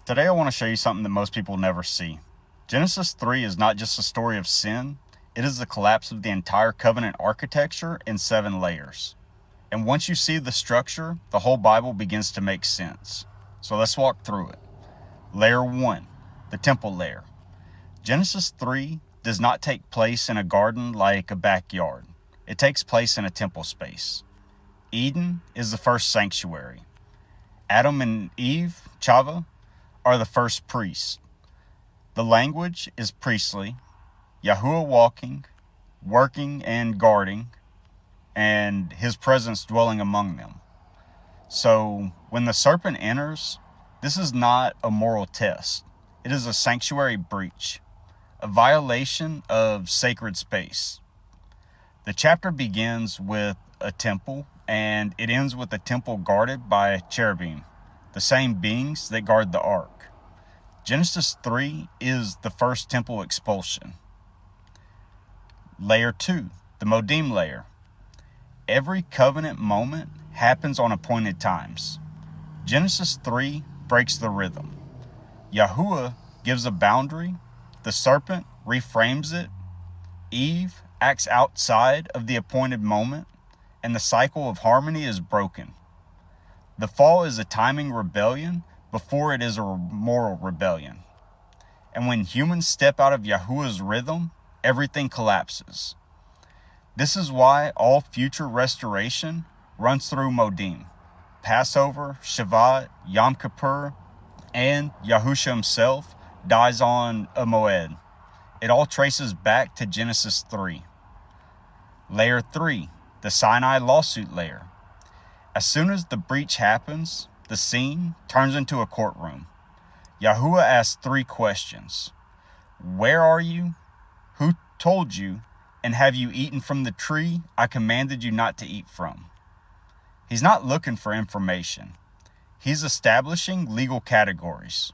Today I want to show you something that most people never see. Genesis 3 is not just a story of sin, it is the collapse of the entire covenant architecture in 7 layers. And once you see the structure, the whole Bible begins to make sense. So let's walk through it. Layer 1, the temple layer. Genesis 3 does not take place in a garden like a backyard. It takes place in a temple space. Eden is the first sanctuary. Adam and Eve, Chava, are the first priests. The language is priestly. Yahuwah walking, working and guarding, and his presence dwelling among them. So when the serpent enters, this is not a moral test. It is a sanctuary breach, a violation of sacred space. The chapter begins with a temple, and it ends with a temple guarded by cherubim, the same beings that guard the ark. Genesis 3 is the first temple expulsion. Layer 2, the Modim layer. Every covenant moment happens on appointed times. Genesis 3 breaks the rhythm. Yahuwah gives a boundary, the serpent reframes it, Eve acts outside of the appointed moment, and the cycle of harmony is broken. The fall is a timing rebellion before it is a moral rebellion. And when humans step out of Yahuwah's rhythm, everything collapses. This is why all future restoration runs through Modim. Passover, Shabbat, Yom Kippur, and Yahusha himself dies on a Moed. It all traces back to Genesis 3. Layer 3, the Sinai lawsuit layer. As soon as the breach happens, the scene turns into a courtroom. Yahuwah asks 3 questions. Where are you? Who told you? And have you eaten from the tree I commanded you not to eat from? He's not looking for information. He's establishing legal categories: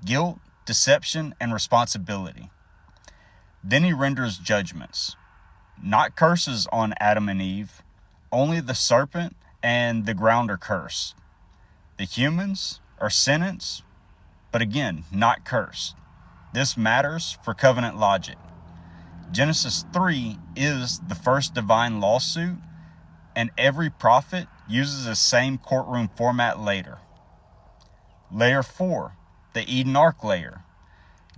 guilt, deception, and responsibility. Then he renders judgments. Not curses on Adam and Eve. Only the serpent and the ground are cursed. The humans are sentenced, but again, not cursed. This matters for covenant logic. Genesis 3 is the first divine lawsuit, and every prophet uses the same courtroom format later. Layer 4, the Eden Ark layer.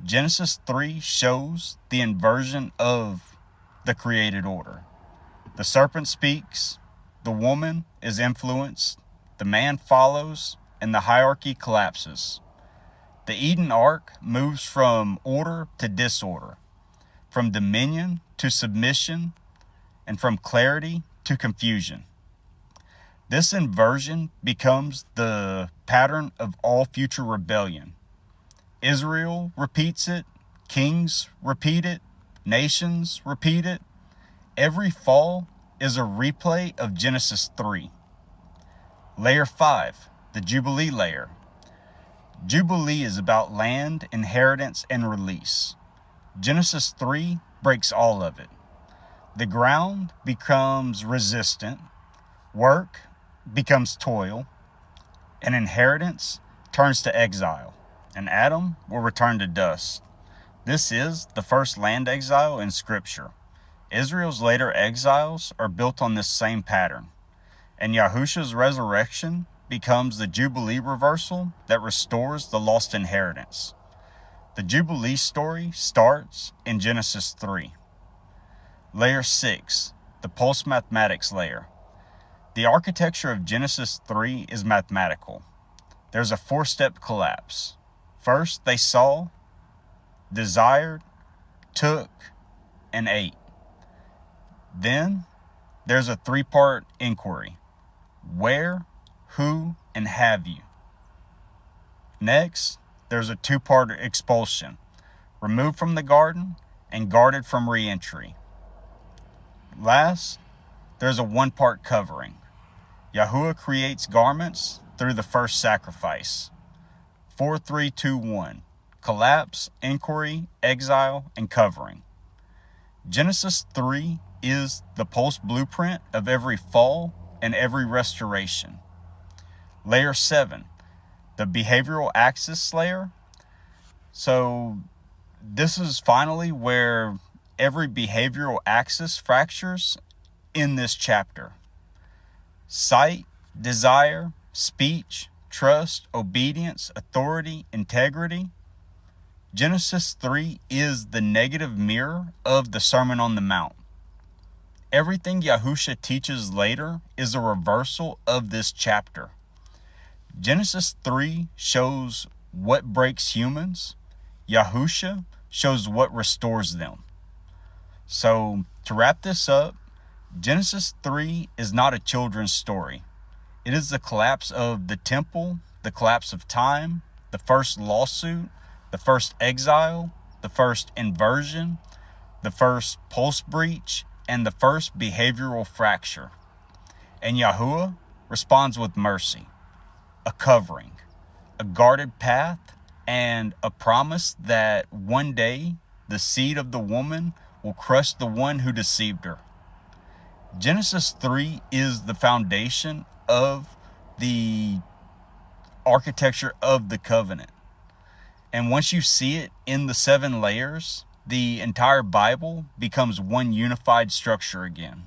Genesis 3 shows the inversion of the created order. The serpent speaks, the woman is influenced, the man follows, and the hierarchy collapses. The Eden Ark moves from order to disorder, from dominion to submission, and from clarity to confusion. This inversion becomes the pattern of all future rebellion. Israel repeats it, kings repeat it, nations repeat it. Every fall is a replay of Genesis 3. Layer 5, the Jubilee layer. Jubilee is about land, inheritance, and release. Genesis 3 breaks all of it. The ground becomes resistant, work becomes toil, and inheritance turns to exile, and Adam will return to dust. This is the first land exile in Scripture. Israel's later exiles are built on this same pattern, and Yahusha's resurrection becomes the Jubilee reversal that restores the lost inheritance. The Jubilee story starts in Genesis 3. Layer 6, the post-mathematics layer. The architecture of Genesis 3 is mathematical. There's a 4-step collapse. First, they saw, desired, took, and ate. Then, there's a 3-part inquiry. Where, who, and have you? Next, there's a 2-part expulsion. Removed from the garden and guarded from re-entry. Last, there's a 1-part covering. Yahuwah creates garments through the first sacrifice. 4, 3, 2, 1. Collapse, inquiry, exile, and covering. Genesis 3 is the pulse blueprint of every fall and every restoration. Layer 7, the behavioral axis layer. So this is finally where every behavioral axis fractures in this chapter. Sight, desire, speech, trust, obedience, authority, integrity. Genesis 3 is the negative mirror of the Sermon on the Mount. Everything Yahusha teaches later is a reversal of this chapter. Genesis 3 shows what breaks humans. Yahusha shows what restores them. So, to wrap this up, Genesis 3 is not a children's story. It is the collapse of the temple, the collapse of time, the first lawsuit, the first exile, the first inversion, the first pulse breach, and the first behavioral fracture. And Yahuwah responds with mercy, a covering, a guarded path, and a promise that one day the seed of the woman will crush the one who deceived her. Genesis 3 is the foundation of the architecture of the covenant. And once you see it in the 7 layers, the entire Bible becomes one unified structure again.